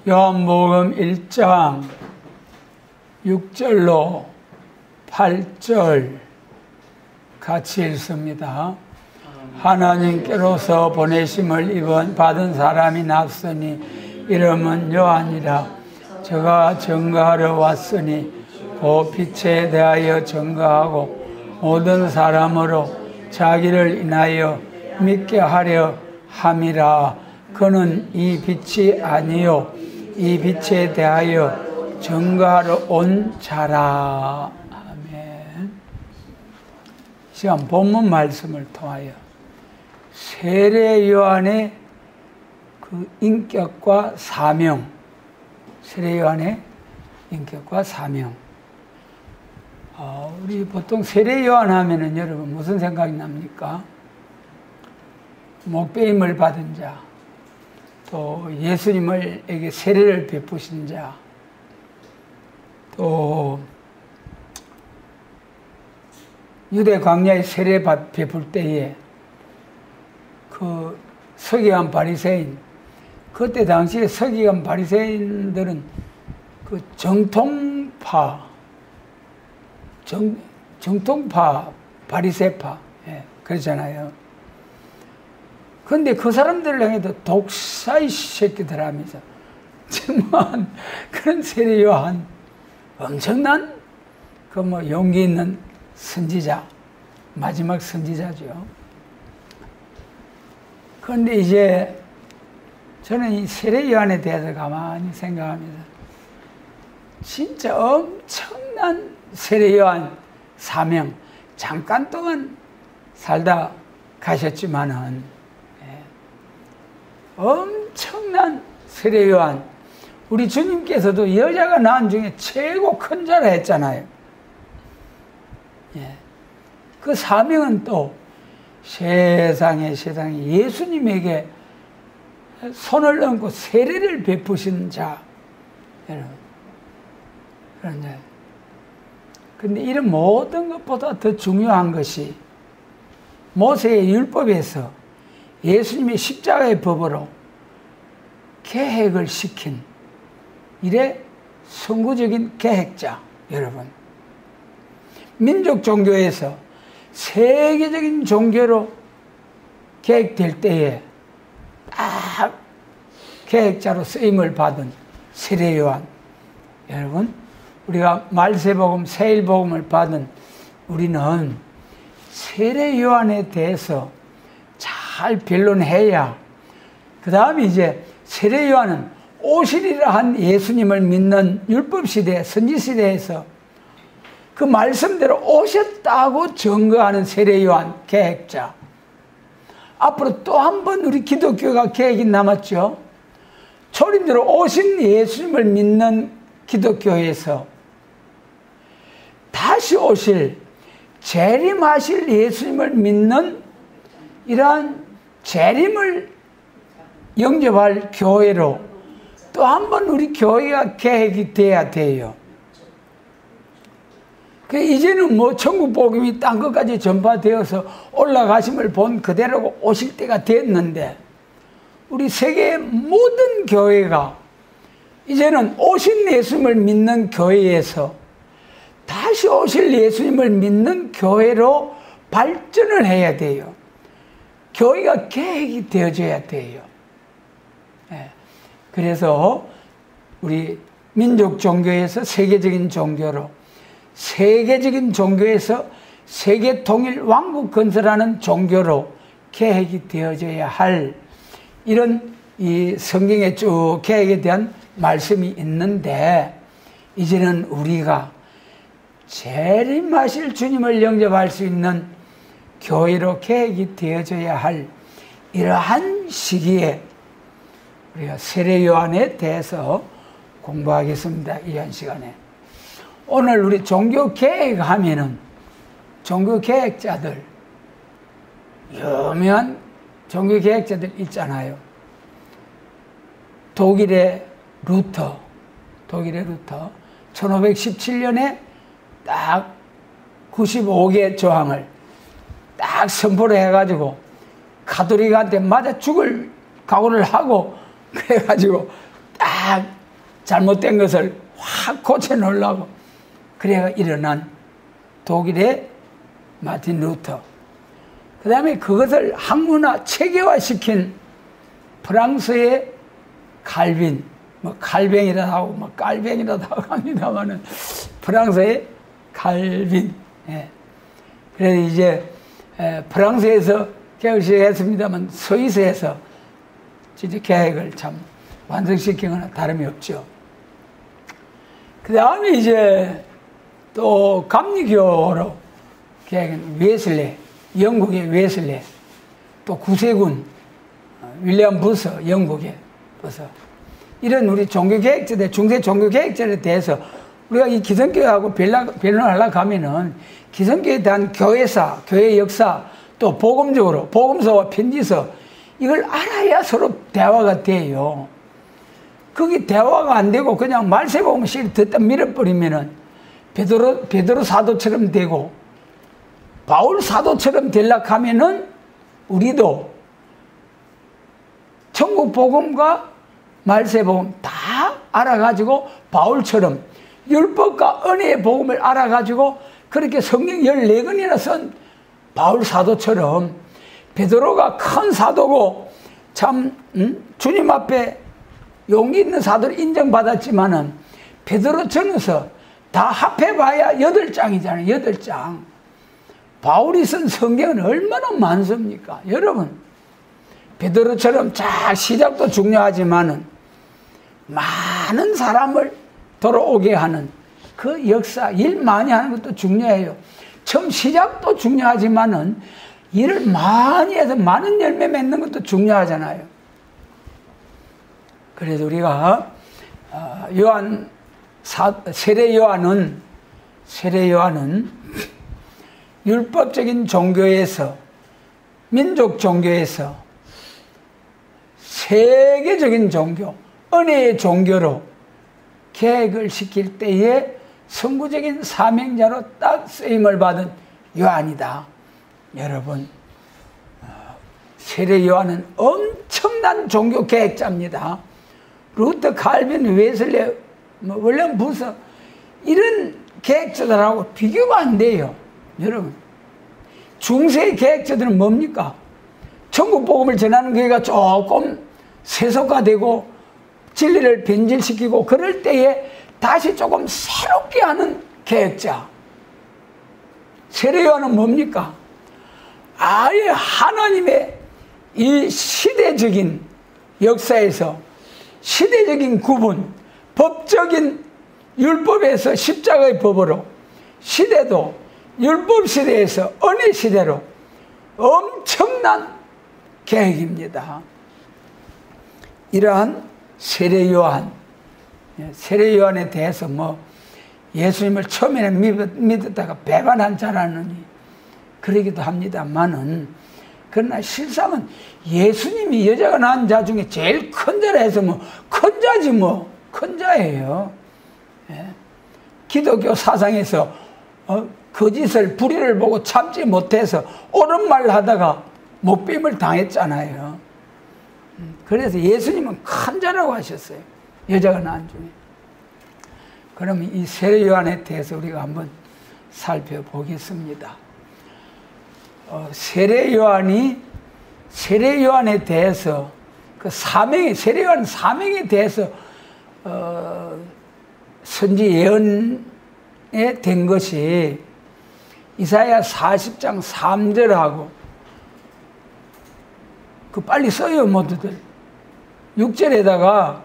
요한복음 1장 6절로 8절 같이 읽습니다. 하나님께로서 보내심을 받은 사람이 났으니 이름은 요한이라. 저가 증거하러 왔으니 그 빛에 대하여 증거하고 모든 사람으로 자기를 인하여 믿게 하려 함이라. 그는 이 빛이 아니요 이 빛에 대하여 증거하러 온 자라. 아멘. 시간 본문 말씀을 통하여 세례 요한의 그 인격과 사명, 세례 요한의 인격과 사명. 우리 보통 세례 요한 하면은 여러분 무슨 생각이 납니까? 목배임을 받은 자, 또 예수님에게 세례를 베푸신 자, 또 유대 광야에 세례 베풀 때에 그 서기관 바리새인, 그때 당시에 서기관 바리새인들은 그 정통파 바리새파, 그러잖아요. 그런데 그 사람들을 향해도 독사의 새끼들 하면서 정말 그런 세례 요한, 엄청난 그 용기 있는 선지자, 마지막 선지자죠. 그런데 이제 저는 이 세례 요한에 대해서 가만히 생각하면서 진짜 엄청난 세례 요한 사명, 잠깐 동안 살다 가셨지만은 엄청난 세례 요한, 우리 주님께서도 여자가 낳은 중에 최고 큰 자라 했잖아요. 그 사명은 또 세상에 예수님에게 손을 얹고 세례를 베푸신 자, 여러분. 그런데 근데 이런 모든 것보다 더 중요한 것이 모세의 율법에서 예수님의 십자가의 법으로 계획을 시킨 이래 선구적인 계획자, 여러분. 민족 종교에서 세계적인 종교로 계획될 때에 딱 계획자로 쓰임을 받은 세례 요한. 여러분, 우리가 말세복음, 세일복음을 받은 우리는 세례 요한에 대해서 잘 변론해야, 그 다음에 이제 세례 요한은 오시리라 한 예수님을 믿는 율법시대, 선지시대에서 그 말씀대로 오셨다고 증거하는 세례 요한 계획자. 앞으로 또 한 번 우리 기독교가 계획이 남았죠. 초림대로 오신 예수님을 믿는 기독교에서 다시 오실, 재림하실 예수님을 믿는 이러한 재림을 영접할 교회로 또 한 번 우리 교회가 계획이 돼야 돼요. 이제는 천국 복음이 땅 끝까지 전파되어서 올라가심을 본 그대로 오실 때가 됐는데, 우리 세계의 모든 교회가 이제는 오신 예수님을 믿는 교회에서 다시 오실 예수님을 믿는 교회로 발전을 해야 돼요. 교회가 계획이 되어져야 돼요. 그래서 우리 민족 종교에서 세계적인 종교로, 세계적인 종교에서 세계 통일 왕국 건설하는 종교로 계획이 되어져야 할 이런 이 성경의 쭉 계획에 대한 말씀이 있는데, 이제는 우리가 재림하실 주님을 영접할 수 있는 교회로 계획이 되어져야 할 이러한 시기에 우리가 세례 요한에 대해서 공부하겠습니다. 이한 시간에. 오늘 우리 종교 계획하면은 종교 계획자들, 유명한 종교 계획자들 있잖아요. 독일의 루터 1517년에 딱 95개 조항을 딱 선포를 해가지고 가톨릭한테 맞아 죽을 각오를 하고, 그래가지고 딱 잘못된 것을 확 고쳐놓으려고 그래가 일어난 독일의 마틴 루터, 그 다음에 그것을 학문화 체계화시킨 프랑스의 칼빈, 뭐 칼뱅이라도 하고 뭐 깔뱅이라도 하고 합니다만은 프랑스의 칼빈. 예. 그래서 이제 프랑스에서 개혁을 시작했습니다만 스위스에서 진짜 계획을 참 완성시킨 거나 다름이 없죠. 그 다음에 이제 또 감리교로 계획은 웨슬레, 영국의 웨슬레, 또 구세군 윌리엄 부서, 영국의 부서, 이런 우리 종교계획자들, 중세 종교계획자들에 대해서 우리가 이 기성교회하고 변론하려고 하면은 기성교회에 대한 교회사, 교회 역사, 또 복음적으로 복음서와 편지서, 이걸 알아야 서로 대화가 돼요. 그게 대화가 안 되고 그냥 말세복음 실 듣다 밀어버리면은 베드로 사도처럼 되고 바울 사도처럼 되려고 하면은 우리도 천국 복음과 말세복음 다 알아가지고 바울처럼 율법과 은혜의 복음을 알아가지고 그렇게 성경 14권이나 쓴 바울 사도처럼 베드로가 큰 사도고 참 주님 앞에 용기 있는 사도로 인정받았지만은 베드로 전서 다 합해봐야 8장이잖아요. 8장. 바울이 쓴 성경은 얼마나 많습니까? 여러분, 베드로처럼 잘 시작도 중요하지만은 많은 사람을 돌아오게 하는 그 역사, 일 많이 하는 것도 중요해요. 처음 시작도 중요하지만은 일을 많이 해서 많은 열매 맺는 것도 중요하잖아요. 그래서 우리가 세례 요한은 율법적인 종교에서, 민족 종교에서 세계적인 종교, 은혜의 종교로 계획을 시킬 때에 선구적인 사명자로 딱 쓰임을 받은 요한이다. 여러분, 세례 요한은 엄청난 종교 계획자입니다. 루터, 칼빈, 웨슬레, 윌리엄 부서, 이런 계획자들하고 비교가 안 돼요. 여러분, 중세 계획자들은 뭡니까? 천국 복음을 전하는 교회가 조금 세속화되고 진리를 변질시키고 그럴 때에 다시 조금 새롭게 하는 계획자. 세례 요한은 뭡니까? 아예 하나님의 이 시대적인 역사에서 시대적인 구분, 법적인 율법에서 십자가의 법으로 시대도 율법 시대에서 은혜 시대로 엄청난 계획입니다. 이러한 세례 요한에 대해서 뭐 예수님을 처음에는 믿었다가 배반한 자라느니 그러기도 합니다만은, 그러나 실상은 예수님이 여자가 낳은 자 중에 제일 큰 자라 해서 뭐 큰 자지 뭐 큰 자예요. 예. 기독교 사상에서 거짓을 불의를 보고 참지 못해서 옳은 말을 하다가 목뱀을 당했잖아요. 그래서 예수님은 큰 자라고 하셨어요. 여자가 낳은 중에. 그러면 이 세례 요한에 대해서 우리가 한번 살펴보겠습니다. 세례 요한에 대해서 그 세례 요한 사명에 대해서 선지 예언에 된 것이 이사야 40장 3절하고 그 빨리 써요 모두들. 6절에다가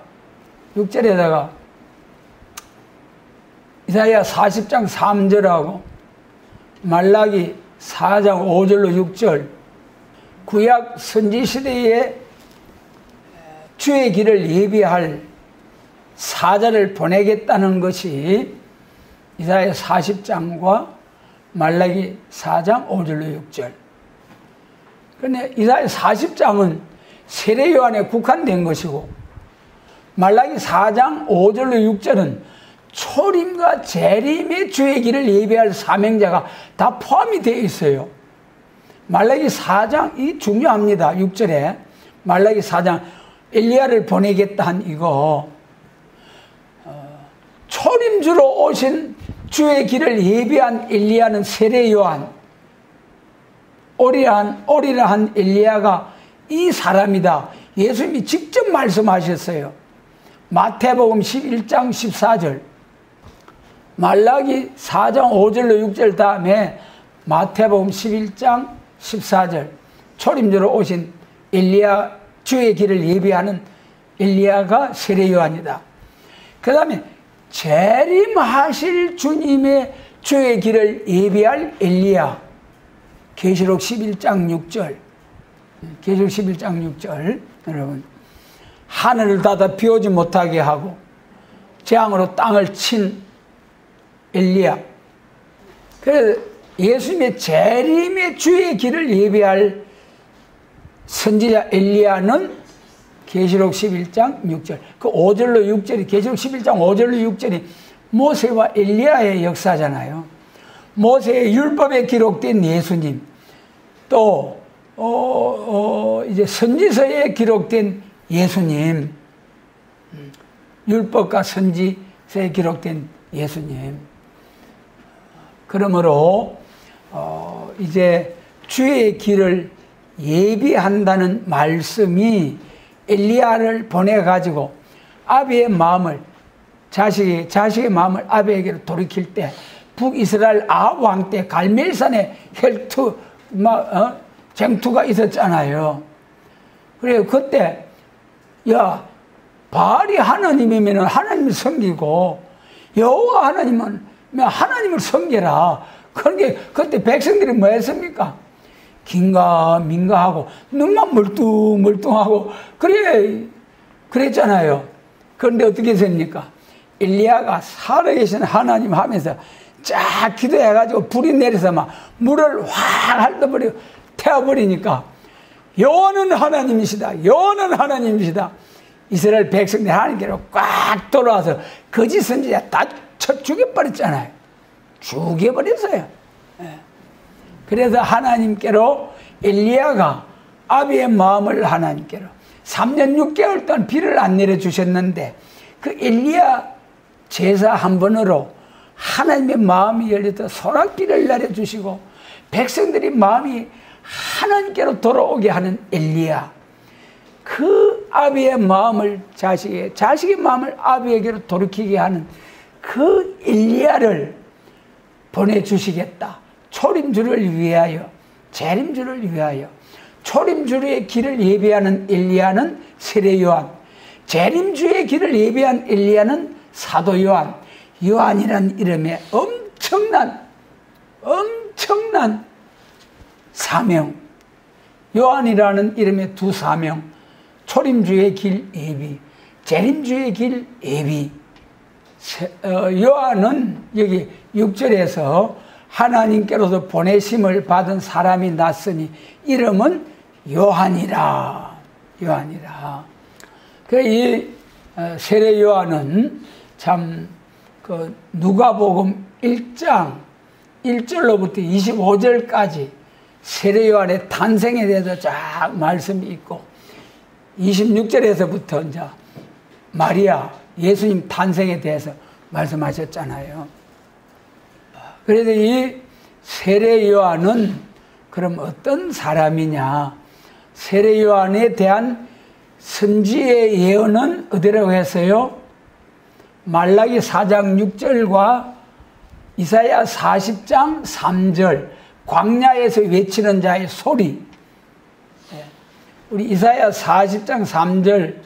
이사야 40장 3절하고 말라기 4장 5절로 6절, 구약 선지시대에 주의 길을 예비할 사자를 보내겠다는 것이 이사야 40장과 말라기 4장 5절로 6절. 그런데 이사야 40장은 세례 요한에 국한된 것이고 말라기 4장 5절로 6절은 초림과 재림의 주의 길을 예비할 사명자가 다 포함이 되어 있어요. 말라기 4장, 이 중요합니다. 6절에 말라기 4장 엘리야를 보내겠다 한 이거, 초림주로 오신 주의 길을 예비한 엘리야는 세례 요한, 오리라 한 엘리야가 이 사람이다. 예수님이 직접 말씀하셨어요. 마태복음 11장 14절, 말라기 4장 5절로 6절 다음에 마태복음 11장 14절, 초림주로 오신 엘리야, 주의 길을 예비하는 엘리야가 세례 요한이다. 그 다음에 재림하실 주님의 주의 길을 예비할 엘리야, 계시록 11장 6절, 계시록 11장 6절, 여러분, 하늘을 닫아 비오지 못하게 하고 재앙으로 땅을 친 엘리야. 그래서 예수님의 재림의 주의 길을 예비할 선지자 엘리야는 계시록 11장 6절, 그 5절로 6절이, 계시록 11장 5절로 6절이 모세와 엘리야의 역사잖아요. 모세의 율법에 기록된 예수님, 또 이제 선지서에 기록된 예수님, 율법과 선지서에 기록된 예수님. 그러므로 이제 주의 길을 예비한다는 말씀이 엘리야를 보내가지고 아비의 마음을, 자식의 마음을 아비에게로 돌이킬 때, 북이스라엘 아합 왕 때 갈멜산에 쟁투가 있었잖아요. 그래요. 그때, 야, 바알이 하나님이면 하나님을 섬기고, 여호와 하나님은 하나님을 섬겨라. 그러니까 그때 백성들이 뭐 했습니까? 긴가민가하고 눈만 멀뚱멀뚱하고 그랬잖아요. 그런데 어떻게 했습니까? 엘리야가 살아계신 하나님 하면서 쫙 기도해가지고 불이 내려서 막 물을 확 핥아버려 태워버리니까 여호와는 하나님이시다, 여호와는 하나님이시다. 이스라엘 백성들이 하나님께로 꽉 돌아와서 거짓 선지자 다 쳐 죽여버렸잖아요. 죽여버렸어요. 그래서 하나님께로 엘리야가 아비의 마음을 하나님께로 3년 6개월 동안 비를 안 내려주셨는데, 그 엘리야 제사 한 번으로 하나님의 마음이 열려서 소낙비를 내려주시고 백성들이 마음이 하나님께로 돌아오게 하는 엘리야, 그 아비의 마음을 자식의 마음을 아비에게로 돌이키게 하는 그 엘리야를 보내주시겠다. 초림주를 위하여, 재림주를 위하여. 초림주의 길을 예비하는 엘리야는 세례 요한, 재림주의 길을 예비한 엘리야는 사도 요한. 요한이라는 이름에 엄청난 사명, 요한이라는 이름의 두 사명, 초림주의 길 예비, 재림주의 길 예비. 요한은 여기 6절에서 하나님께로서 보내심을 받은 사람이 났으니 이름은 요한이라. 요한이라. 이 세례 요한은 참 그 누가복음 1장 1절로부터 25절까지 세례 요한의 탄생에 대해서 쫙 말씀이 있고, 26절에서부터 이제 마리아 예수님 탄생에 대해서 말씀하셨잖아요. 그래서 이 세례 요한은 그럼 어떤 사람이냐? 세례 요한에 대한 선지의 예언은 어디라고 했어요? 말라기 4장 6절과 이사야 40장 3절, 광야에서 외치는 자의 소리. 우리 이사야 40장 3절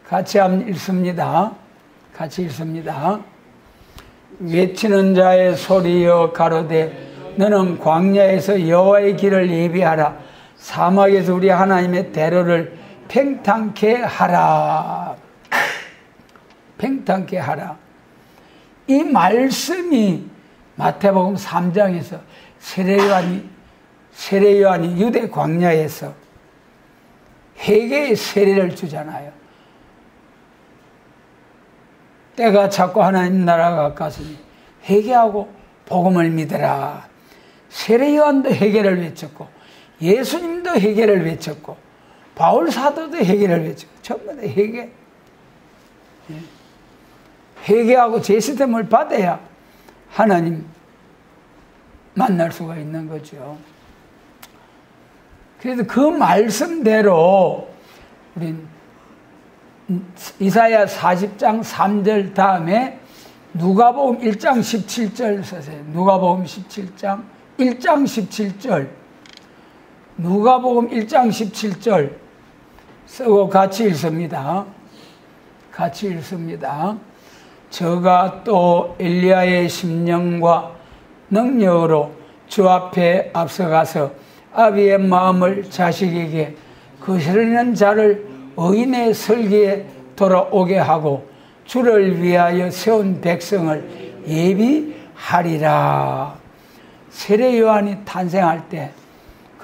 같이 한번 읽습니다. 같이 읽습니다. 외치는 자의 소리여 가로되 너는 광야에서 여호와의 길을 예비하라. 사막에서 우리 하나님의 대로를 팽창케 하라. 팽창케 하라. 이 말씀이 마태복음 3장에서 세례 요한이 유대 광야에서 회개의 세례를 주잖아요. 때가 찼고 하나님 나라가 가까우니 회개하고 복음을 믿으라. 세례 요한도 회개를 외쳤고, 예수님도 회개를 외쳤고, 바울 사도도 회개를 외쳤고, 전부 다 회개. 회개하고 제시됨을 받아야 하나님 만날 수가 있는 거죠. 그래서 그 말씀대로 우리 이사야 40장 3절 다음에 누가복음 1장 17절 쓰세요. 누가복음 17장 1장 17절 누가복음 1장 17절 쓰고 같이 읽습니다. 같이 읽습니다. 저가 또 엘리야의 심령과 능력으로 주 앞에 앞서가서 아비의 마음을 자식에게 거스르는 자를 의인의 설계에 돌아오게 하고 주를 위하여 세운 백성을 예비하리라. 세례 요한이 탄생할 때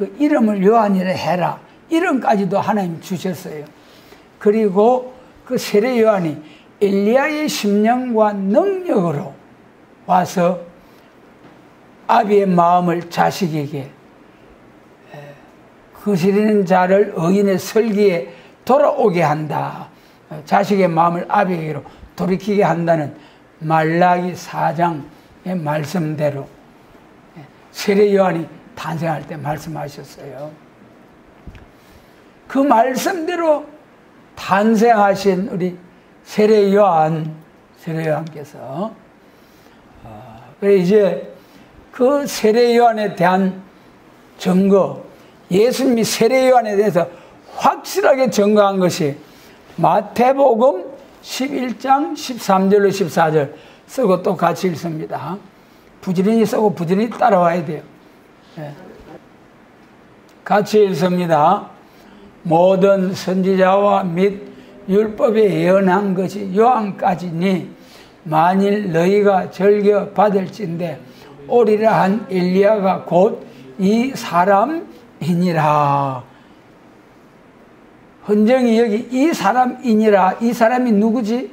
그 이름을 요한이라 해라. 이름까지도 하나님 주셨어요. 그리고 그 세례 요한이 엘리야의 심령과 능력으로 와서 아비의 마음을 자식에게 거스르는 자를 의인의 설계에 돌아오게 한다. 자식의 마음을 아비에게로 돌이키게 한다는 말라기 4장의 말씀대로 세례 요한이 탄생할 때 말씀하셨어요. 그 말씀대로 탄생하신 우리 세례 요한께서 그래 이제 그 세례 요한에 대한 증거, 예수님이 세례 요한에 대해서 확실하게 증거한 것이 마태복음 11장 13절로 14절 쓰고 또 같이 읽습니다. 부지런히 쓰고 부지런히 따라와야 돼요. 네. 같이 읽습니다. 모든 선지자와 및 율법에 예언한 것이 요한까지니 만일 너희가 즐겨 받을진대 오리라 한 엘리야가 곧 이 사람이니라. 헌정이 여기 이 사람이니라. 이 사람이 누구지?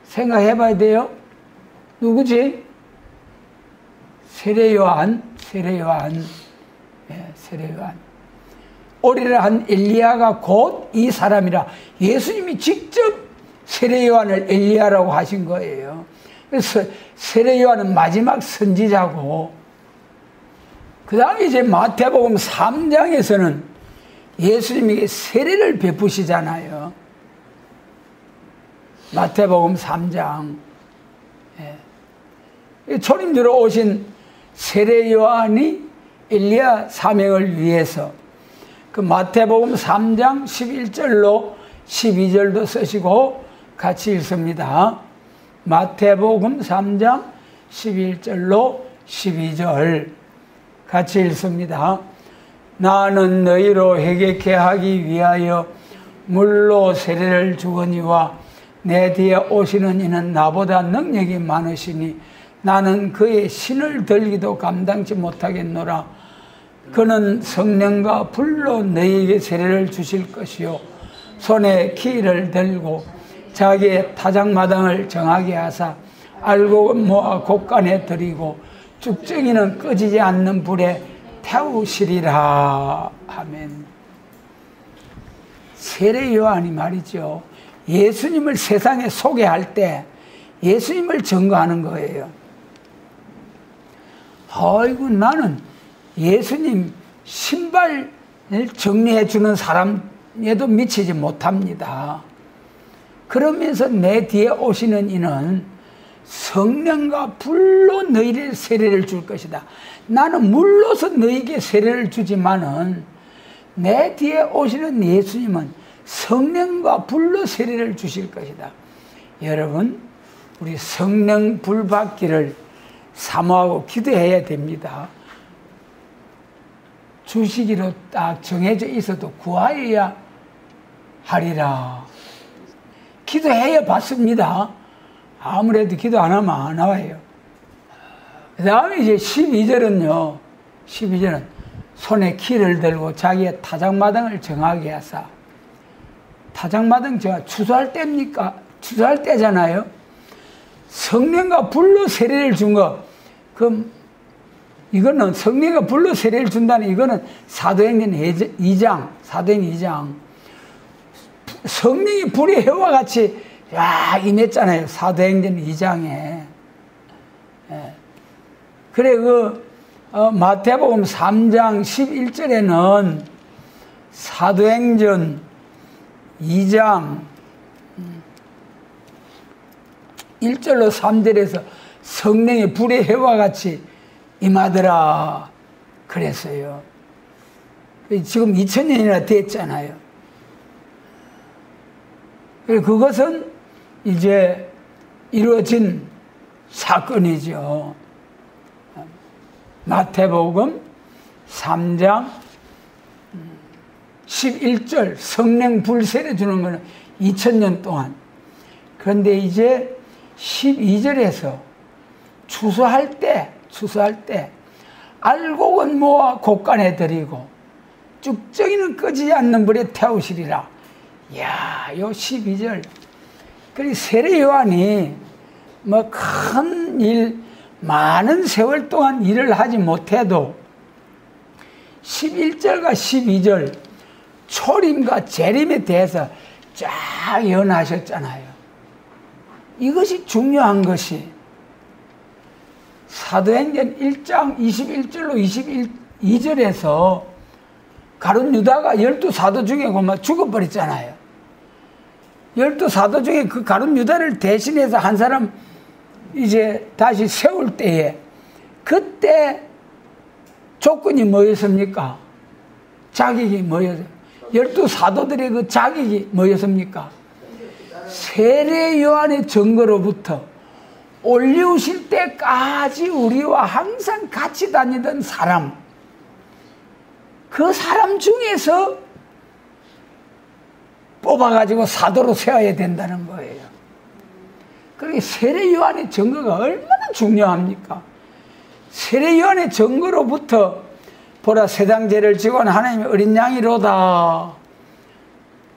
생각해 봐야 돼요. 누구지? 세례 요한. 예, 세례 요한. 오리라 한 엘리야가 곧 이 사람이라. 예수님이 직접 세례 요한을 엘리야라고 하신 거예요. 그래서 세례 요한은 마지막 선지자고, 그 다음에 이제 마태복음 3장에서는 예수님에게 세례를 베푸시잖아요. 마태복음 3장. 예. 초림주로 오신 세례 요한이 엘리야 사명을 위해서 그 마태복음 3장 11절로 12절도 쓰시고 같이 읽습니다. 마태복음 3장 11절로 12절 같이 읽습니다. 나는 너희로 회개케 하기 위하여 물로 세례를 주거니와 내 뒤에 오시는 이는 나보다 능력이 많으시니 나는 그의 신을 들기도 감당치 못하겠노라. 그는 성령과 불로 너희에게 세례를 주실 것이요 손에 키를 들고 자기의 타작마당을 정하게 하사 알고 모아 곳간에 들이고 쭉정이는 꺼지지 않는 불에 태우시리라. 아멘. 세례 요한이 말이죠, 예수님을 세상에 소개할 때 예수님을 증거하는 거예요. 아이고, 나는 예수님 신발을 정리해 주는 사람에도 미치지 못합니다. 그러면서 내 뒤에 오시는 이는 성령과 불로 너희를 세례를 줄 것이다. 나는 물로서 너희에게 세례를 주지만은 내 뒤에 오시는 예수님은 성령과 불로 세례를 주실 것이다. 여러분, 우리 성령 불 받기를 사모하고 기도해야 됩니다. 주시기로 딱 정해져 있어도 구하여야 하리라. 기도해야 받습니다. 아무래도 기도 안 하면 안 나와요. 그 다음에 이제 12절은요, 12절은 손에 키를 들고 자기의 타작마당을 정하게 하사. 타작마당 제가 추수할 때입니까? 추수할 때잖아요. 성령과 불로 세례를 준 거, 이거는 성령과 불로 세례를 준다는 이거는 사도행전 2장, 사도행전 2장. 성령이 불의 해와 같이 임했잖아요. 사도행전 2장에. 그래, 마태복음 3장 11절에는 사도행전 2장 1절로 3절에서 성령의 불의 해와 같이 임하더라 그랬어요. 지금 2000년이나 됐잖아요. 그것은 이제 이루어진 사건이죠. 마태복음 3장 11절 성령 불세례 주는 것은 2000년 동안. 그런데 이제 12절에서 추수할 때 알곡은 모아 곡간에 들이고 쭉정이는 끄지 않는 불에 태우시리라. 이야, 요 12절. 그리고 세례 요한이 뭐 큰 일, 많은 세월 동안 일을 하지 못해도 11절과 12절 초림과 재림에 대해서 쫙 예언하셨잖아요. 이것이 중요한 것이 사도행전 1장 21절로 22절에서 가룟 유다가 12사도 중에 그만 죽어버렸잖아요. 12사도 중에 그 가룟 유다를 대신해서 한 사람 이제 다시 세울 때에 그때 조건이 뭐였습니까? 자격이 뭐였어요? 12사도들의 그 자격이 뭐였습니까? 세례 요한의 증거로부터 올리우실 때까지 우리와 항상 같이 다니던 사람, 그 사람 중에서 뽑아가지고 사도로 세워야 된다는 거예요. 그러니까 세례 요한의 증거가 얼마나 중요합니까? 세례 요한의 증거로부터 보라 세상 죄를 지고 하나님의 어린 양이로다.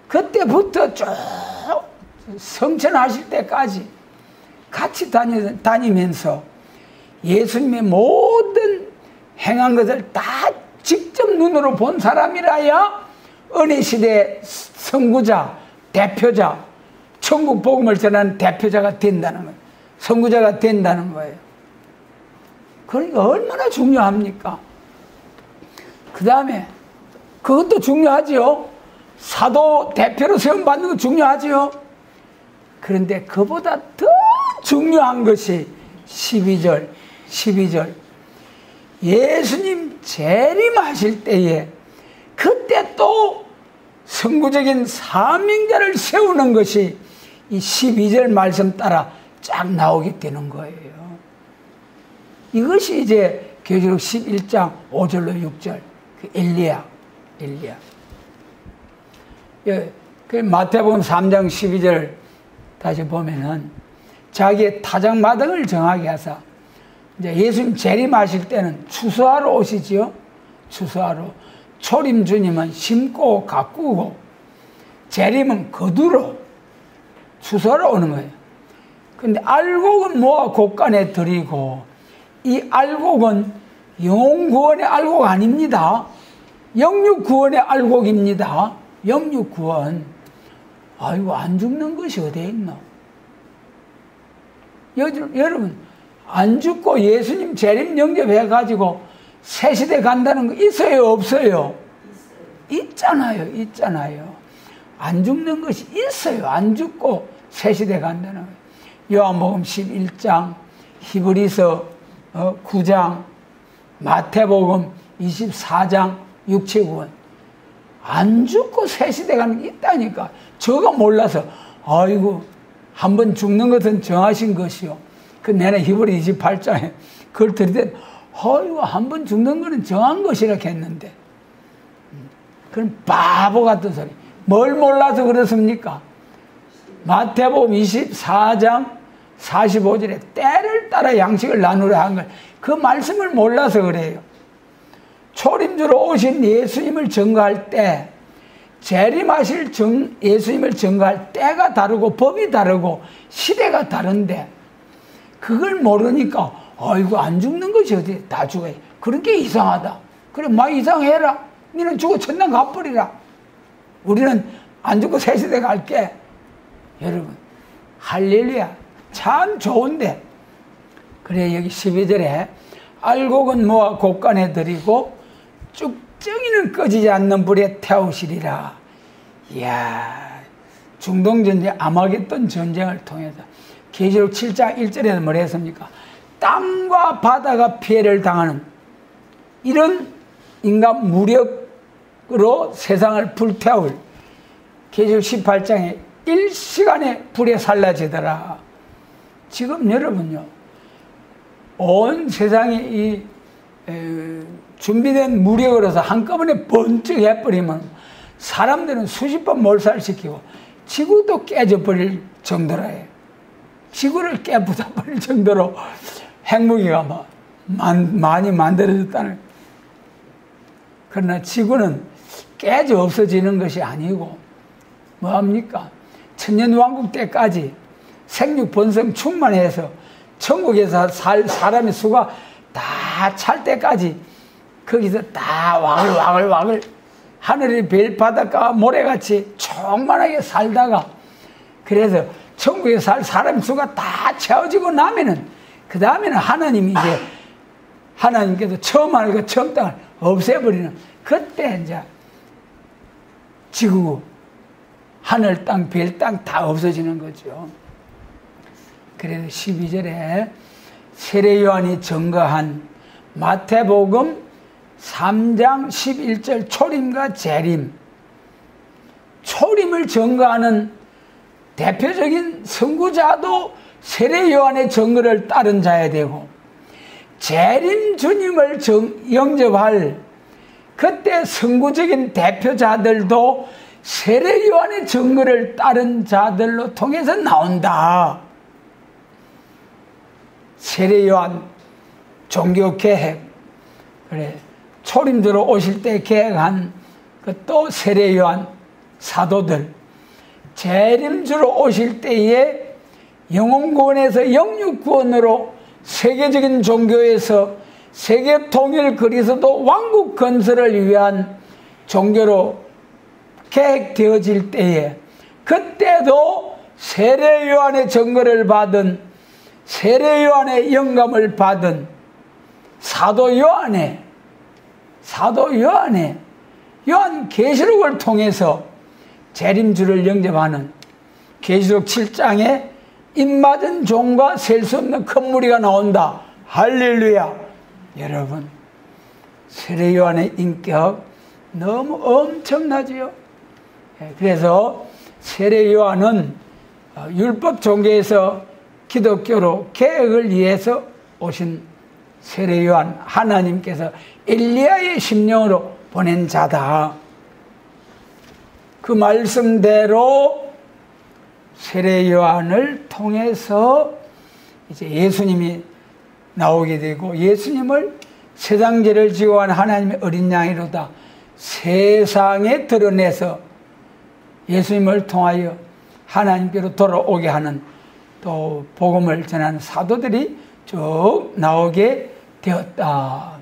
그때부터 쭉 성천하실 때까지 같이 다니면서 예수님의 모든 행한 것을 다 직접 눈으로 본 사람이라야 은혜 시대 선구자, 대표자, 천국 복음을 전하는 대표자가 된다는 거예요. 선구자가 된다는 거예요. 그러니까 얼마나 중요합니까? 그 다음에 그것도 중요하지요. 사도 대표로 세움받는 거 중요하지요. 그런데 그보다 더 중요한 것이 12절. 예수님 재림하실 때에 그때 또 선구적인 사명자를 세우는 것이 이 12절 말씀 따라 쫙 나오게 되는 거예요. 이것이 이제 계시록 11장 5절로 6절 그 엘리야. 그 마태복음 3장 12절 다시 보면은 자기의 타작마당을 정하게 하사 이제 예수님 재림하실 때는 추수하러 오시지요. 추수하러. 초림 주님은 심고 가꾸고 재림은 거두러 추수하러 오는 거예요. 근데 알곡은 모아 곡간에 들이고 이 알곡은 영혼 구원의 알곡 아닙니다. 영육 구원의 알곡입니다. 영육 구원. 아이고 안 죽는 것이 어디에 있나? 여러분 안 죽고 예수님 재림 영접해가지고 새 시대 간다는 거 있어요 없어요? 있잖아요. 안 죽는 것이 있어요. 안 죽고 새 시대 간다는 거예요. 요한복음 11장, 히브리서 9장, 마태복음 24장 6, 7, 9원. 안 죽고 새 시대 가는 게 있다니까. 저가 몰라서 아이고 한번 죽는 것은 정하신 것이요. 그 내내 히브리 28장에 그걸 들이대 아이고 한번 죽는 것은 정한 것이라 했는데 그럼 바보 같은 소리. 뭘 몰라서 그렇습니까? 마태복음 24장 45절에 때를 따라 양식을 나누려 한 걸 그 말씀을 몰라서 그래요. 초림주로 오신 예수님을 증거할 때 재림하실 예수님을 증거할 때가 다르고 법이 다르고 시대가 다른데 그걸 모르니까 아이고 안 죽는 것이 어디 다 죽어요. 그런 게 이상하다. 그래 막 이상해라. 너는 죽어 천당 가버리라. 우리는 안 죽고 새 시대 갈게. 여러분 할렐루야. 참 좋은데. 그래 여기 12절에 알곡은 모아 곡간에 들이고 쭉정이는 꺼지지 않는 불에 태우시리라. 이야, 중동전쟁 아마겟돈 전쟁을 통해서 계시록 7장 1절에는 뭐라 했습니까? 땅과 바다가 피해를 당하는 이런 인간 무력으로 세상을 불태울 계시록 18장에 1시간에 불에 살라지더라. 지금 여러분요, 온 세상이 이 준비된 무력으로서 한꺼번에 번쩍 해버리면 사람들은 수십 번 몰살시키고 지구도 깨져버릴 정도라 해요. 지구를 깨부숴버릴 정도로 핵무기가 많이 만들어졌다는. 그러나 지구는 깨져 없어지는 것이 아니고 뭐합니까? 천년왕국 때까지 생육 번성 충만해서 천국에서 살 사람의 수가 다 찰 때까지 거기서 다 와글와글 하늘의 별 바닷가 모래같이 충만하게 살다가, 그래서 천국에 살 사람 수가 다 채워지고 나면은 그 다음에는 하나님이 이제 하나님께서 처음 하는 그 처음 땅을 없애버리는, 그때 이제 지구 하늘 땅 별 땅 다 없어지는 거죠. 그래서 12절에 세례 요한이 증거한 마태복음 3장 11절 초림과 재림, 초림을 증거하는 대표적인 선구자도 세례 요한의 증거를 따른 자야 되고, 재림 주님을 영접할 그때 선구적인 대표자들도 세례 요한의 증거를 따른 자들로 통해서 나온다. 세례 요한 종교 계획, 그래 초림 들어오실 때 계획한 또 세례 요한 사도들, 재림 주러 오실 때에 영혼구원에서 영육구원으로 세계적인 종교에서 세계 통일 그리스도 왕국 건설을 위한 종교로 계획되어질 때에, 그때도 세례 요한의 증거를 받은, 세례 요한의 영감을 받은 사도 요한의 요한 계시록을 통해서 재림주를 영접하는 계시록 7장에 입맞은 종과 셀 수 없는 큰 무리가 나온다. 할렐루야. 여러분, 세례 요한의 인격 너무 엄청나지요. 그래서 세례 요한은 율법 종교에서 기독교로 개혁을 위해서 오신 세례 요한, 하나님께서 엘리야의 심령으로 보낸 자다. 그 말씀대로 세례 요한을 통해서 이제 예수님이 나오게 되고, 예수님을 세상 죄를 지고 한 하나님의 어린 양이로다 세상에 드러내서 예수님을 통하여 하나님께로 돌아오게 하는 또 복음을 전하는 사도들이 쭉 나오게 되었다.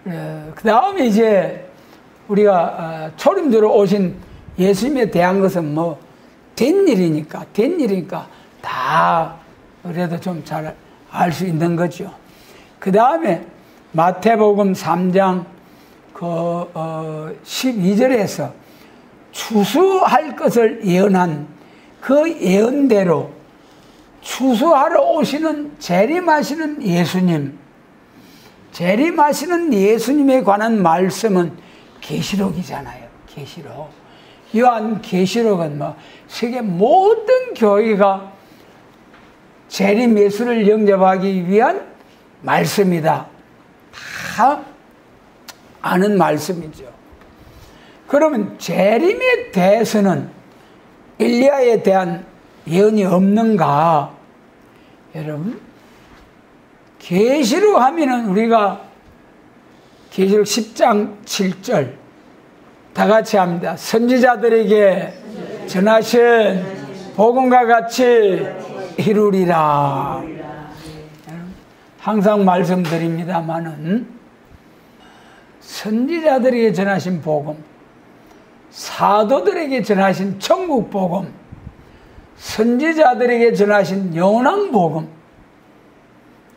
그 다음에 이제 우리가 초림 들어오신 예수님에 대한 것은 뭐 된 일이니까 다 그래도 좀 잘 알 수 있는 거죠. 그 다음에 마태복음 3장 12절에서 추수할 것을 예언한 그 예언대로 추수하러 오시는 재림하시는 예수님, 재림하시는 예수님에 관한 말씀은 계시록이잖아요. 계시록. 요한 계시록은 뭐 세계 모든 교회가 재림 예수를 영접하기 위한 말씀이다. 다 아는 말씀이죠. 그러면 재림에 대해서는 엘리야에 대한 예언이 없는가? 여러분, 계시록 하면은 우리가 계시록 10장 7절 다 같이 합니다. 선지자들에게 전하신 복음과 같이 이루리라. 항상 말씀드립니다마는 선지자들에게 전하신 복음, 사도들에게 전하신 천국 복음, 선지자들에게 전하신 영원한 복음,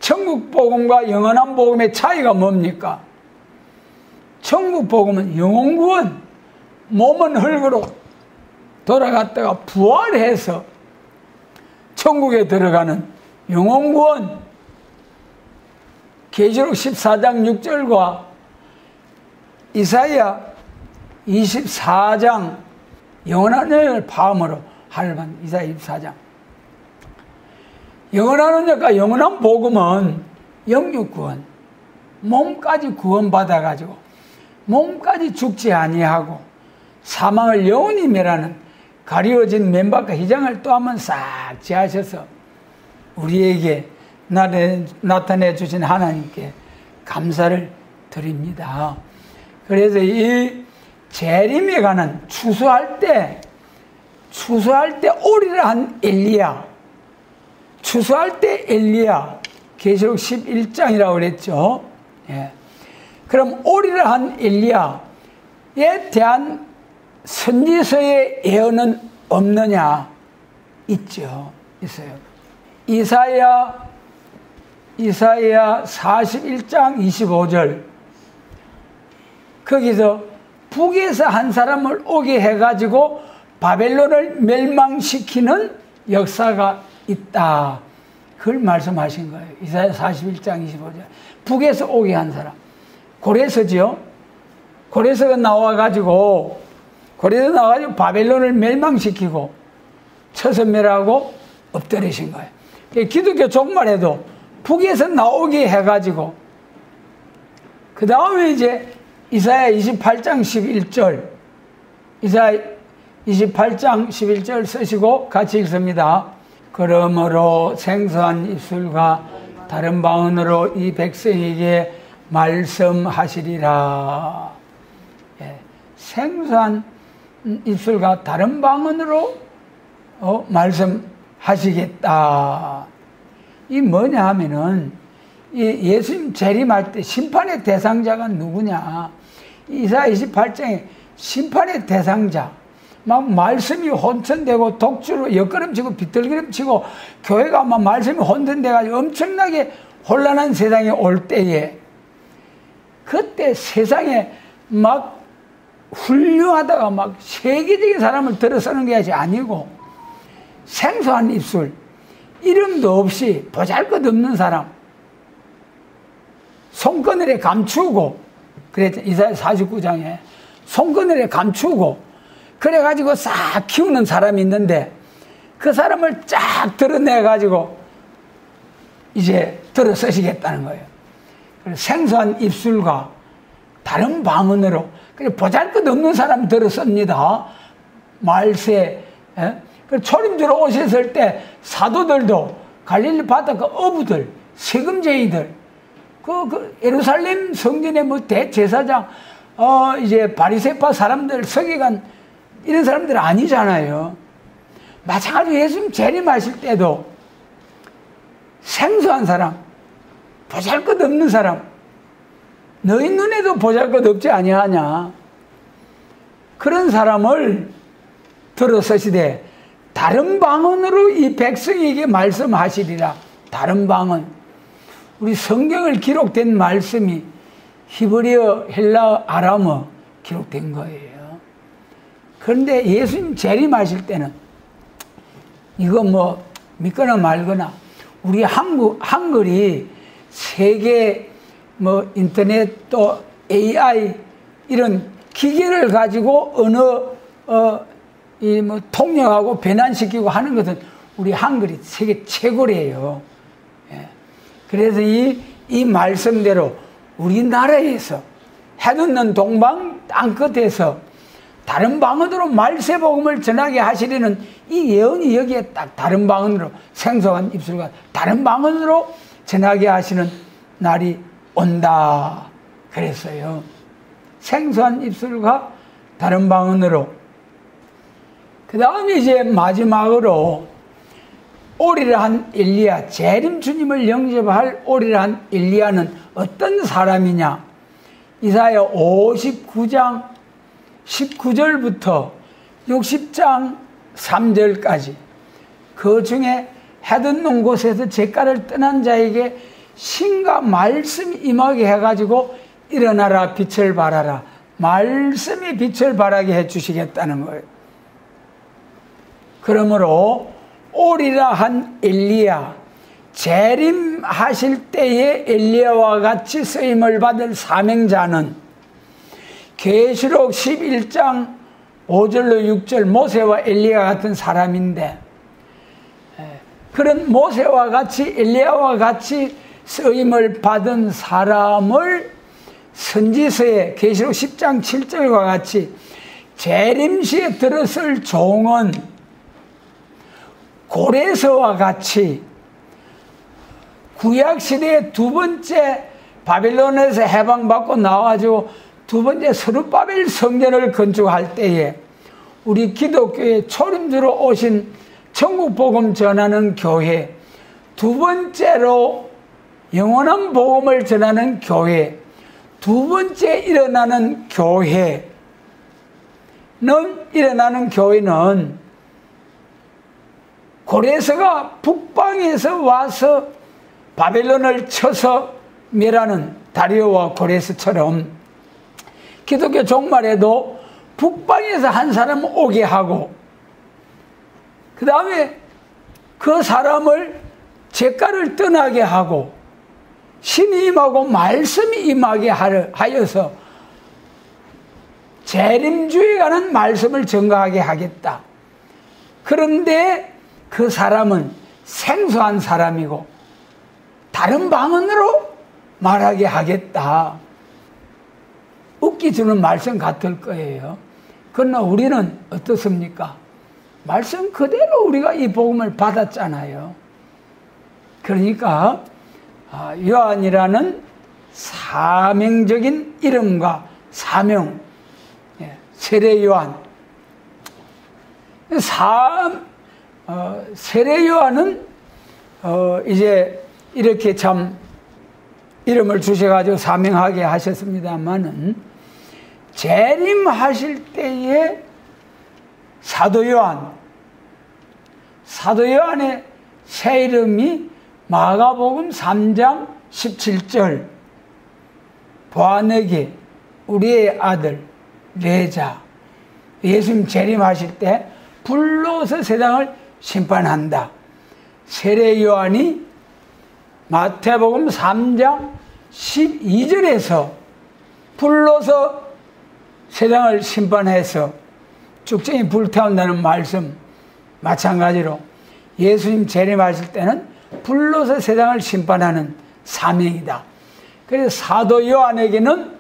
천국 복음과 영원한 복음의 차이가 뭡니까? 천국 복음은 영혼 구원, 몸은 흙으로 돌아갔다가 부활해서 천국에 들어가는 영혼 구원, 계시록 14장 6절과 이사야 24장 영원한 은혜를 파함으로 할만 이사야 24장. 영원한 은혜가 영원한 복음은 영육 구원, 몸까지 구원받아가지고 몸까지 죽지 아니하고 사망을 영원히 멸하는 가리워진 맨발과 휘장을 또 한번 싹 지하셔서 우리에게 나타내 주신 하나님께 감사를 드립니다. 그래서 이 재림에 관한 추수할 때 오리라 한 엘리야, 추수할 때 엘리야, 계시록 11장이라고 그랬죠. 예. 그럼 오리라 한 엘리야에 대한 선지서의 예언은 없느냐? 있죠. 있어요. 이사야 41장 25절. 거기서 북에서 한 사람을 오게 해가지고 바벨론을 멸망시키는 역사가 있다. 그걸 말씀하신 거예요. 이사야 41장 25절. 북에서 오게 한 사람. 고레서지요. 고레서가 나와가지고 바벨론을 멸망시키고 쳐서 멸하고 엎드리신 거예요. 기독교 종말에도 북에서 나오게 해가지고 그 다음에 이제 이사야 28장 11절 이사야 28장 11절 쓰시고 같이 읽습니다. 그러므로 생소한 입술과 다른 방언으로 이 백성에게 말씀하시리라. 예, 생소한 입술과 다른 방언으로 말씀하시겠다. 이 뭐냐 하면은 이 예수님 재림할 때 심판의 대상자가 누구냐? 이사야 28장에 심판의 대상자, 막 말씀이 혼선되고 독주로 엿걸음치고 비틀거림치고 교회가 막 말씀이 혼선돼가지고 엄청나게 혼란한 세상에 올 때에 그때 세상에 막 훌륭하다가 막 세계적인 사람을 들어서는 것이 아니고 생소한 입술, 이름도 없이 보잘것없는 사람, 손그늘에 감추고, 그랬죠. 이사야 49장에 손그늘에 감추고 그래가지고 싹 키우는 사람이 있는데 그 사람을 쫙 드러내가지고 이제 들어서시겠다는 거예요. 생소한 입술과 다른 방언으로, 보잘것없는 사람 들어섭니다. 말세, 초림주로 오셨을 때 사도들도 갈릴리 바닷가 어부들, 세금쟁이들, 예루살렘 성전의 대제사장, 이제 바리새파 사람들, 서기관, 이런 사람들 아니잖아요. 마찬가지로 예수님 재림하실 때도 생소한 사람, 보잘것없는 사람, 너희 눈에도 보잘것없지 아니하냐, 그런 사람을 들어서시되 다른 방언으로 이 백성에게 말씀하시리라. 다른 방언. 우리 성경을 기록된 말씀이 히브리어, 헬라어, 아람어 기록된 거예요. 그런데 예수님 재림하실 때는 이거 뭐 믿거나 말거나 우리 한글이 세계 뭐 인터넷 또 AI 이런 기계를 가지고 언어 통역하고 변환시키고 하는 것은 우리 한글이 세계 최고래요. 예. 그래서 이 말씀대로 우리나라에서 해놓는 동방 땅끝에서 다른 방언으로 말세복음을 전하게 하시려는 이 예언이 여기에 딱 다른 방언으로, 생소한 입술과 다른 방언으로 전하게 하시는 날이 온다 그랬어요. 생소한 입술과 다른 방언으로. 그 다음에 이제 마지막으로 오리라 한 엘리야, 재림 주님을 영접할 오리라 한 엘리야는 어떤 사람이냐? 이사야 59장 19절부터 60장 3절까지 그 중에 해듣는 곳에서 잿가를 떠난 자에게 신과 말씀이 임하게 해가지고 일어나라 빛을 발하라. 말씀이 빛을 발하게 해주시겠다는 거예요. 그러므로 오리라 한 엘리야, 재림하실 때에 엘리야와 같이 쓰임을 받을 사명자는 계시록 11장 5절로 6절 모세와 엘리야 같은 사람인데, 그런 모세와 같이 엘리야와 같이 쓰임을 받은 사람을 선지서에 계시록 10장 7절과 같이 재림시에 들었을 종은 고레서와 같이 구약시대의 두 번째 바빌론에서 해방받고 나와가지고 두 번째 스룹바벨 성전을 건축할 때에 우리 기독교의 초림주로 오신 천국복음 전하는 교회, 두 번째로 영원한 복음을 전하는 교회, 두 번째 일어나는 교회는 고레서가 북방에서 와서 바벨론을 쳐서 멸하는 다리오와 고레서처럼 기독교 종말에도 북방에서 한 사람 오게 하고 그 다음에 그 사람을 잿가를 떠나게 하고 신이 임하고 말씀이 임하게 하여서 재림주에 관한 말씀을 전가하게 하겠다. 그런데 그 사람은 생소한 사람이고 다른 방언으로 말하게 하겠다. 웃기 주는 말씀 같을 거예요. 그러나 우리는 어떻습니까? 말씀 그대로 우리가 이 복음을 받았잖아요. 그러니까 요한이라는 사명적인 이름과 사명, 세례 요한. 세례 요한은 이제 이렇게 참 이름을 주셔가지고 사명하게 하셨습니다만은 재림하실 때에 사도 요한의 새 이름이 마가복음 3장 17절 보아내게 우리의 아들 레자, 예수님 재림하실 때 불로서 세상을 심판한다. 세례 요한이 마태복음 3장 12절에서 불로서 세상을 심판해서 쭉정이 불태운다는 말씀, 마찬가지로 예수님 재림하실 때는 불로서 세상을 심판하는 사명이다. 그래서 사도 요한에게는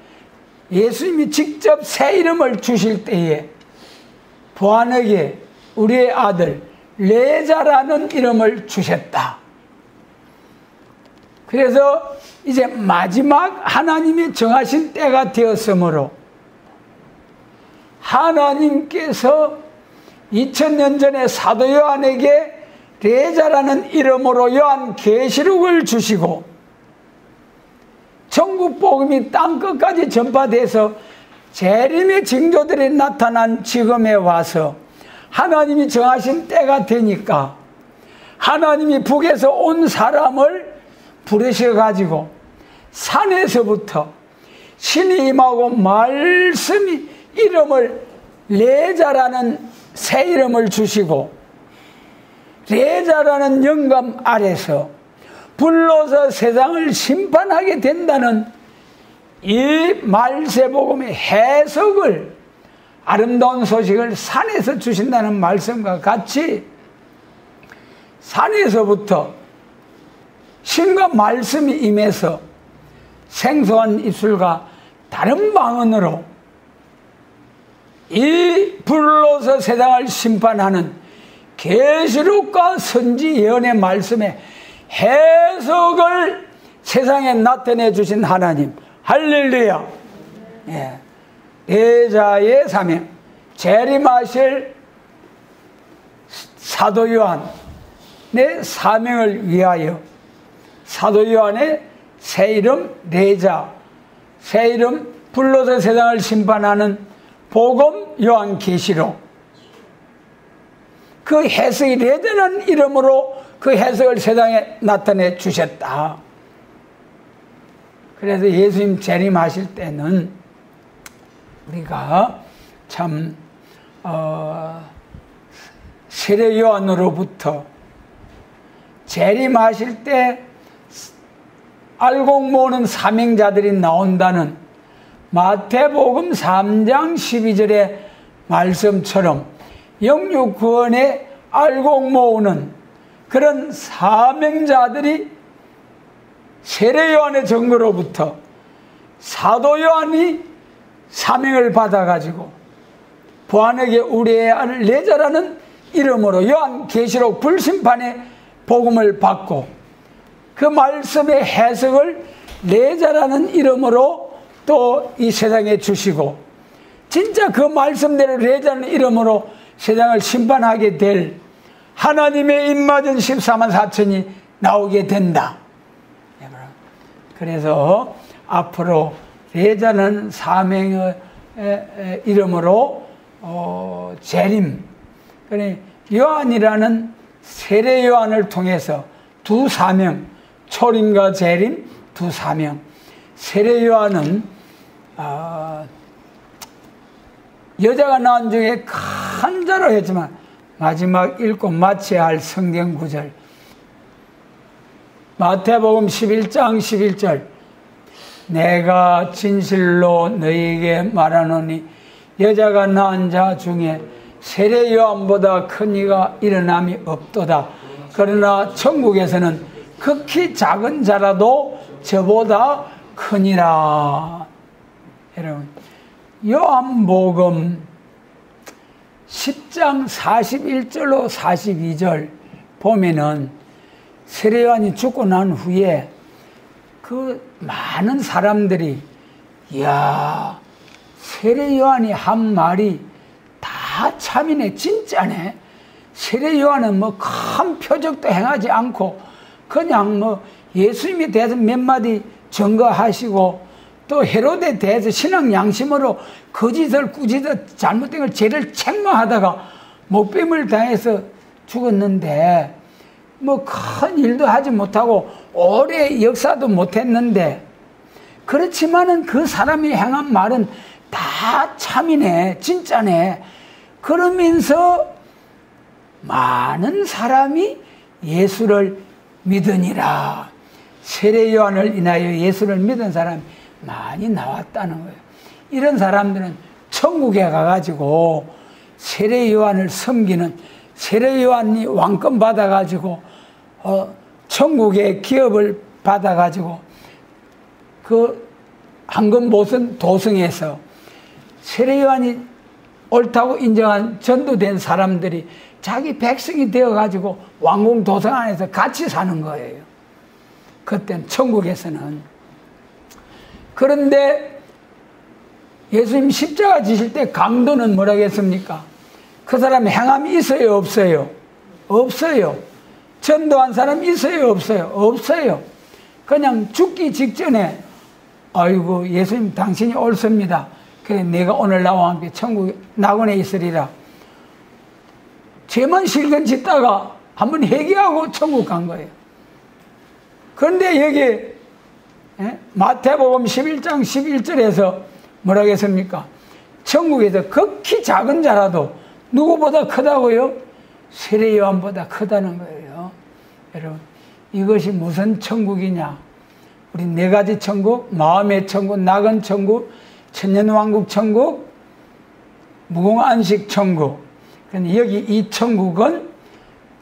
예수님이 직접 새 이름을 주실 때에 보아내게 우리의 아들 레자라는 이름을 주셨다. 그래서 이제 마지막 하나님이 정하신 때가 되었으므로 하나님께서 2000년 전에 사도 요한에게 레자라는 이름으로 요한계시록을 주시고 천국 복음이 땅끝까지 전파돼서 재림의 징조들이 나타난 지금에 와서 하나님이 정하신 때가 되니까 하나님이 북에서 온 사람을 부르셔가지고 산에서부터 신이 임하고 말씀이 이름을 레자라는 새 이름을 주시고 레자라는 영감 아래서 불로서 세상을 심판하게 된다는 이 말세복음의 해석을, 아름다운 소식을 산에서 주신다는 말씀과 같이 산에서부터 신과 말씀이 임해서 생소한 입술과 다른 방언으로 이 불로서 세상을 심판하는 계시록과 선지 예언의 말씀의 해석을 세상에 나타내 주신 하나님, 할렐루야. 예. 레자의 사명, 재림하실 사도 요한의 사명을 위하여 사도 요한의 새 이름 레자, 새 이름 불로서 세상을 심판하는 복음 요한계시록, 그 해석이 되는 이름으로 그 해석을 세상에 나타내 주셨다. 그래서 예수님 재림하실 때는 우리가 참 세례 요한으로부터 재림하실 때 알곡 모으는 사명자들이 나온다는 마태복음 3장 12절의 말씀처럼 영육 구원에 알곡 모으는 그런 사명자들이 세례 요한의 증거로부터 사도 요한이 사명을 받아가지고 부하에게 우리의 아를 내자라는 이름으로 요한계시록 불심판의 복음을 받고 그 말씀의 해석을 내자라는 이름으로 또 이 세상에 주시고 진짜 그 말씀대로 내자라는 이름으로 세상을 심판하게 될 하나님의 입맞은 14만 4천이 나오게 된다. 그래서 앞으로 내자는 사명의 이름으로 재림, 요한이라는 세례 요한을 통해서 두 사명, 초림과 재림 두 사명. 세례 요한은 여자가 낳은 중에 큰 자로 했지만 마지막 읽고 마쳐야 할 성경 구절 마태복음 11장 11절 내가 진실로 너희에게 말하노니 여자가 낳은 자 중에 세례 요한보다 큰 이가 일어남이 없도다. 그러나 천국에서는 극히 작은 자라도 저보다 크니라. 여러분 요한복음 10장 41절로 42절 보면은 세례 요한이 죽고 난 후에 그 많은 사람들이 이야 세례 요한이 한 말이 다 참이네 진짜네. 세례 요한은 뭐 큰 표적도 행하지 않고 그냥 뭐 예수님에 대해서 몇 마디 증거하시고 또 헤롯에 대해서 신앙 양심으로 거짓을 꾸짖어 잘못된 걸 죄를 책망하다가 목뱀을 당해서 죽었는데 뭐 큰 일도 하지 못하고 오래 역사도 못했는데 그렇지만은 그 사람이 행한 말은 다 참이네 진짜네. 그러면서 많은 사람이 예수를 믿으니라. 세례 요한을 인하여 예수를 믿은 사람이 많이 나왔다는 거예요. 이런 사람들은 천국에 가가지고 세례 요한을 섬기는 세례 요한이 왕권 받아가지고 천국의 기업을 받아가지고 그 황금 보선 도성에서 세례 요한이 옳다고 인정한 전도된 사람들이 자기 백성이 되어가지고 왕궁 도성 안에서 같이 사는 거예요. 그때는 천국에서는. 그런데 예수님 십자가 지실 때 강도는 뭐라고 했습니까? 그 사람 행함이 있어요 없어요? 없어요. 전도한 사람 있어요 없어요? 없어요. 그냥 죽기 직전에 아이고 예수님 당신이 옳습니다. 그래 내가 오늘 나와 함께 천국 낙원에 있으리라. 죄만 실컷 짓다가 한번 회개하고 천국 간 거예요. 그런데 여기 마태복음 11장 11절에서 뭐라고 했습니까? 천국에서 극히 작은 자라도 누구보다 크다고요? 세례 요한보다 크다는 거예요. 여러분 이것이 무슨 천국이냐? 우리 네 가지 천국, 마음의 천국, 낙은 천국, 천년왕국 천국, 무궁안식 천국. 그런데 여기 이 천국은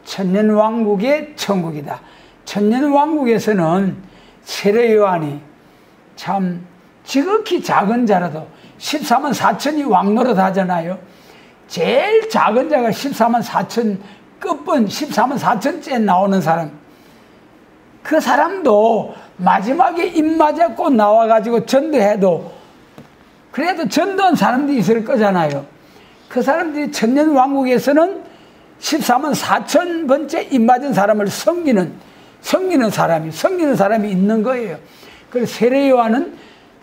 천년왕국의 천국이다. 천년왕국에서는 세례 요한이 참 지극히 작은 자라도 14만 4천이 왕노릇 하잖아요. 제일 작은 자가 14만 4천 끝번 14만 4천째 나오는 사람. 그 사람도 마지막에 입 맞았고 나와가지고 전도해도 그래도 전도한 사람들이 있을 거잖아요. 그 사람들이 천년왕국에서는 14만 4천 번째 입 맞은 사람을 섬기는 사람이 있는 거예요. 그래서 세례 요한은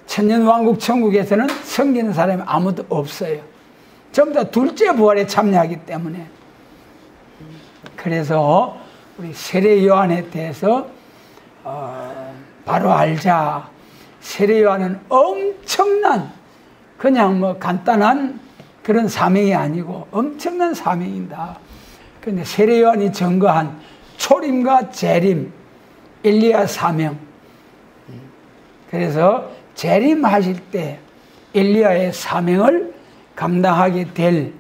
천년왕국 천국에서는 섬기는 사람이 아무도 없어요. 전부 다 둘째 부활에 참여하기 때문에. 그래서 우리 세례 요한에 대해서 바로 알자. 세례 요한은 엄청난, 그냥 뭐 간단한 그런 사명이 아니고 엄청난 사명이다. 그런데 세례 요한이 증거한 초림과 재림, 엘리야 사명. 그래서 재림하실 때 엘리야의 사명을 감당하게 될,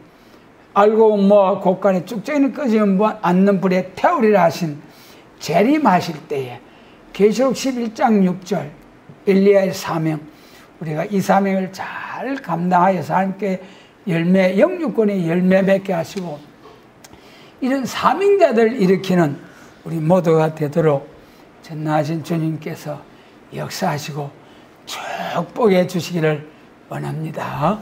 알고 모아 곳간에 쭉정이는 꺼지면 않는 불에 태우리라 하신 재림하실 때에 계시록 11장 6절 엘리야의 사명, 우리가 이 사명을 잘 감당하여서 함께 열매, 영주권의 열매 맺게 하시고 이런 사명자들 일으키는 우리 모두가 되도록 전능하신 주님께서 역사하시고 축복해 주시기를 원합니다.